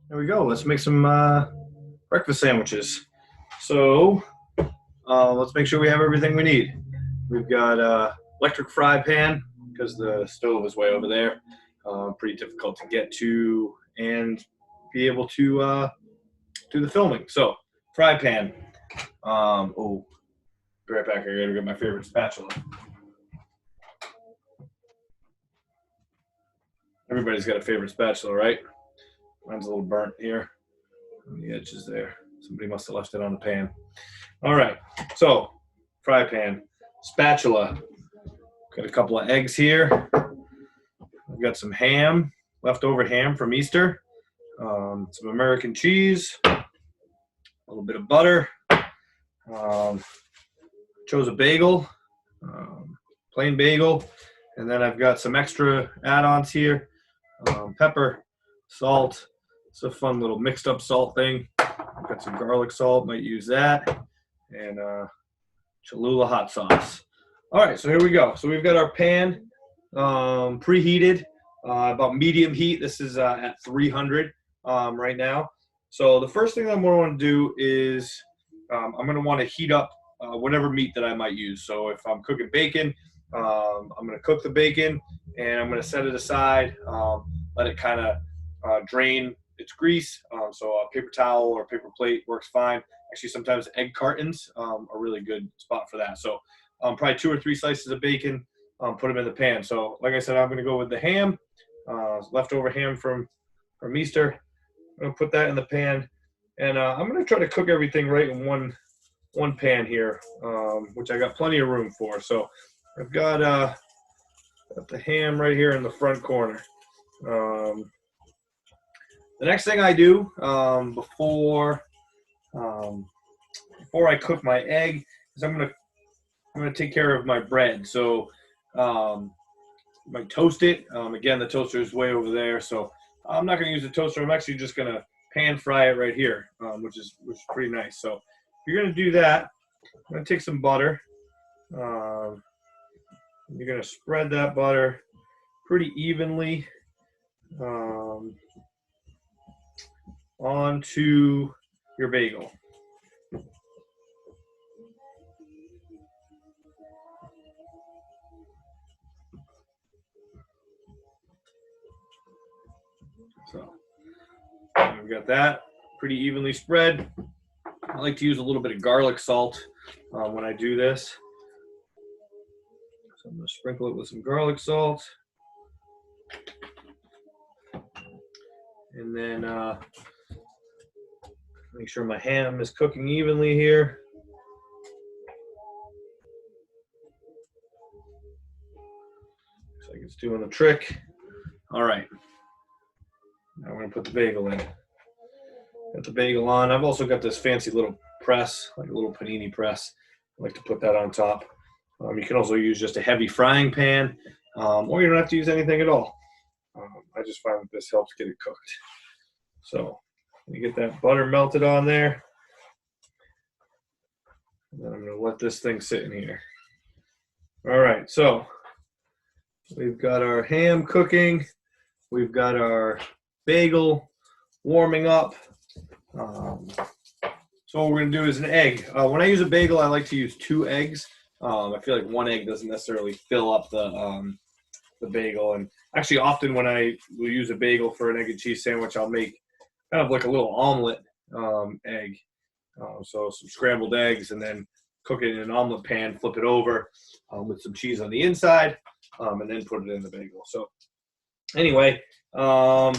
There we go. Let's make some breakfast sandwiches. So let's make sure we have everything we need. We've got electric fry pan because the stove is way over there. Pretty difficult to get to and be able to do the filming. So fry pan. Oh, be right back. I gotta get my favorite spatula. Everybody's got a favorite spatula, right? Mine's a little burnt here on the edges there. Somebody must have left it on the pan. All right, so fry pan, spatula. Got a couple of eggs here. I've got some ham, leftover ham from Easter. Some American cheese, a little bit of butter. Chose a bagel, plain bagel, and then I've got some extra add-ons here. Pepper, salt. It's a fun little mixed up salt thing. I've got some garlic salt, might use that, and Cholula hot sauce. All right, so here we go. So we've got our pan preheated, about medium heat. This is at 300 right now. So the first thing I'm going to want to do is I'm going to want to heat up whatever meat that I might use. So if I'm cooking bacon, I'm going to cook the bacon and I'm going to set it aside, let it kind of drain its grease. So a paper towel or paper plate works fine. Actually, sometimes egg cartons are a really good spot for that. So probably 2 or 3 slices of bacon, put them in the pan. So like I said, I'm going to go with the ham, leftover ham from Easter. I'm going to put that in the pan. And I'm going to try to cook everything right in one pan here, which I got plenty of room for. So I've got the ham right here in the front corner. The next thing I do before I cook my egg is I'm gonna take care of my bread. So I might toast it. Again, the toaster is way over there, so I'm not gonna use the toaster. I'm actually just gonna pan fry it right here, which is pretty nice. So if you're gonna do that, I'm gonna take some butter. You're gonna spread that butter pretty evenly onto your bagel. So we've got that pretty evenly spread. I like to use a little bit of garlic salt when I do this. So I'm going to sprinkle it with some garlic salt. And then make sure my ham is cooking evenly here. Looks like it's doing the trick. All right. Now we're going to put the bagel in. Got the bagel on. I've also got this fancy little press, like a little panini press. I like to put that on top. You can also use just a heavy frying pan, or you don't have to use anything at all. I just find that this helps get it cooked. So you get that butter melted on there. And then I'm going to let this thing sit in here. All right, so we've got our ham cooking. We've got our bagel warming up. So what we're going to do is an egg. When I use a bagel, I like to use 2 eggs. I feel like 1 egg doesn't necessarily fill up the bagel. And actually, often when I will use a bagel for an egg and cheese sandwich, I'll make kind of like a little omelet egg. So some scrambled eggs, and then cook it in an omelet pan, flip it over with some cheese on the inside, and then put it in the bagel. So anyway, ham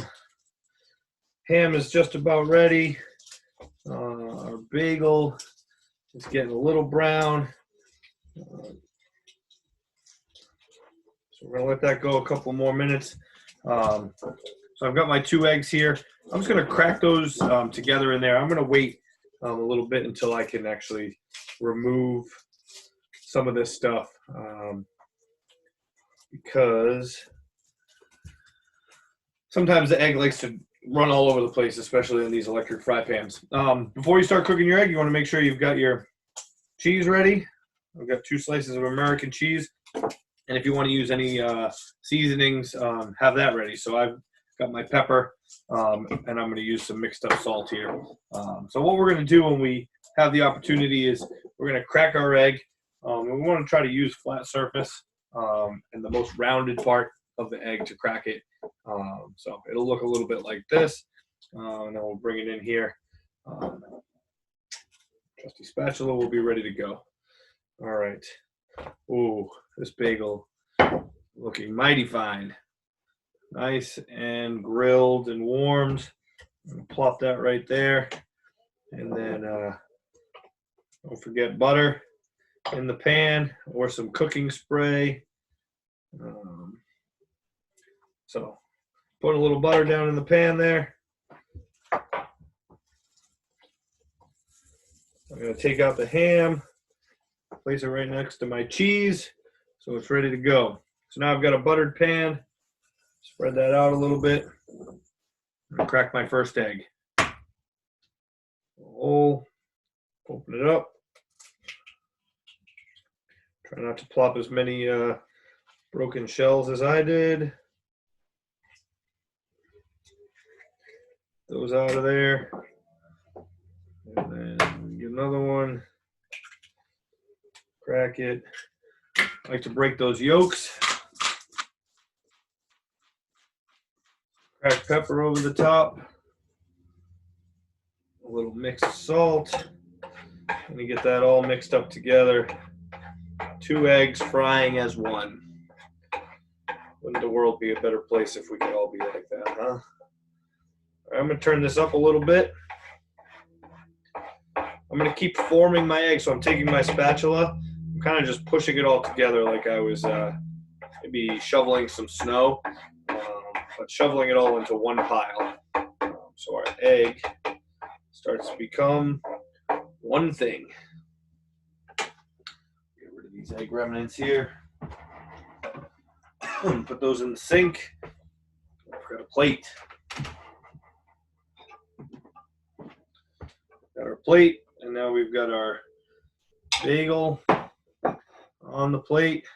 is just about ready. Our bagel is getting a little brown. So we're going to let that go a couple more minutes. So I've got my 2 eggs here. I'm just going to crack those together in there. I'm going to wait a little bit until I can actually remove some of this stuff because sometimes the egg likes to run all over the place, especially in these electric fry pans. Before you start cooking your egg, you want to make sure you've got your cheese ready. I've got 2 slices of American cheese. And if you want to use any seasonings, have that ready. So I've got my pepper. and I'm going to use some mixed up salt here. So what we're going to do when we have the opportunity is we're going to crack our egg. And we want to try to use flat surface and the most rounded part of the egg to crack it. So it'll look a little bit like this. And then we'll bring it in here. Trusty spatula will be ready to go. All right. Ooh, this bagel looking mighty fine. Nice and grilled and warmed. Plop that right there. And then don't forget butter in the pan or some cooking spray. So put a little butter down in the pan there. I'm going to take out the ham, place it right next to my cheese, so it's ready to go. So now I've got a buttered pan. Spread that out a little bit. And crack my first egg. Open it up. Try not to plop as many broken shells as I did. Those out of there. And then get another one. Crack it. I like to break those yolks. Cracked pepper over the top. A little mixed salt. And you get that all mixed up together. 2 eggs frying as one. Wouldn't the world be a better place if we could all be like that, huh? I'm going to turn this up a little bit. I'm going to keep forming my egg, so I'm taking my spatula. I'm kind of just pushing it all together like I was maybe shoveling some snow, but shoveling it all into one pile. So our egg starts to become one thing. Get rid of these egg remnants here. Put those in the sink. I've got a plate. Got our plate, and now we've got our bagel on the plate.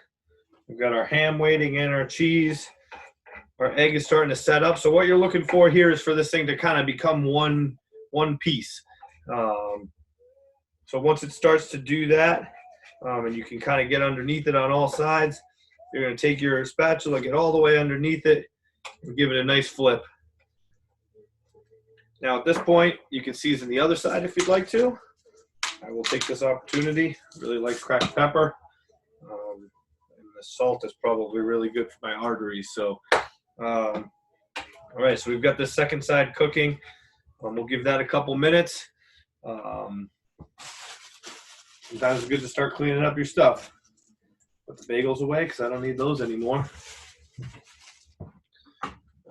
We've got our ham waiting and our cheese. Our egg is starting to set up. So what you're looking for here is for this thing to kind of become one piece. So once it starts to do that, and you can kind of get underneath it on all sides, you're going to take your spatula, get all the way underneath it, and give it a nice flip. Now at this point, you can season the other side if you'd like to. I will take this opportunity. I really like cracked pepper. And the salt is probably really good for my arteries. So, all right, so we've got the second side cooking. We'll give that a couple minutes. Sometimes it's good to start cleaning up your stuff. Put the bagels away because I don't need those anymore.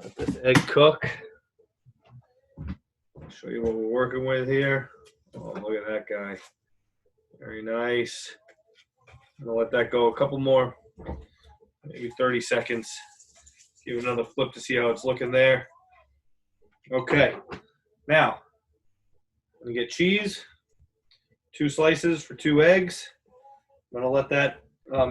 Let this egg cook. Show you what we're working with here. Oh, look at that guy. Very nice. I'm going to let that go a couple more, maybe 30 seconds. Give it another flip to see how it's looking there. Okay. Now, I'm going to get cheese. 2 slices for 2 eggs. I'm going to let that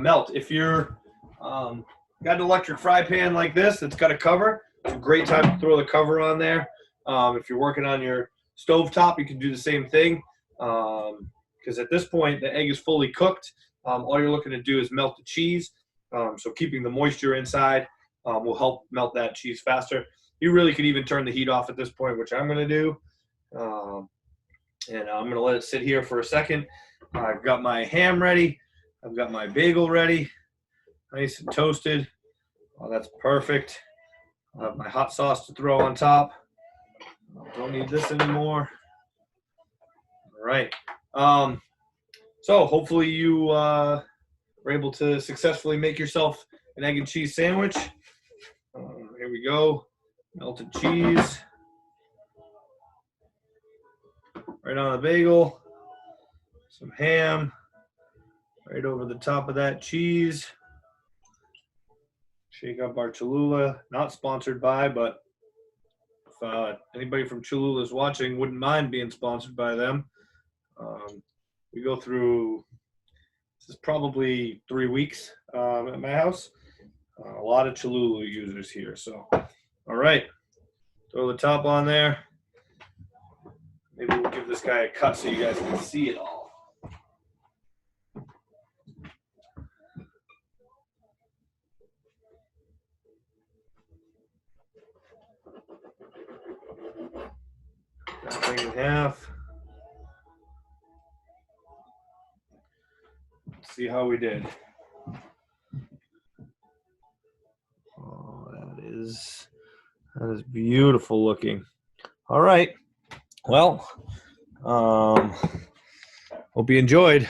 melt. If you're got an electric fry pan like this that's got a cover, it's a great time to throw the cover on there. If you're working on your stovetop, you can do the same thing because at this point the egg is fully cooked. All you're looking to do is melt the cheese. So keeping the moisture inside will help melt that cheese faster. You really could even turn the heat off at this point, which I'm going to do. And I'm going to let it sit here for a second. I've got my ham ready. I've got my bagel ready, nice and toasted. Oh, that's perfect. I'll have my hot sauce to throw on top. Don't need this anymore. All right. So hopefully you were able to successfully make yourself an egg and cheese sandwich. Here we go. Melted cheese. Right on the bagel. Some ham. Right over the top of that cheese. Shake up our Cholula. Not sponsored by, but if anybody from Cholula is watching, wouldn't mind being sponsored by them. We go through, this is probably 3 weeks at my house. A lot of Cholula users here. So, all right. Throw the top on there. Maybe we'll give this guy a cut so you guys can see it all. That thing in half. See how we did. Oh, that is beautiful looking. All right. Well, hope you enjoyed.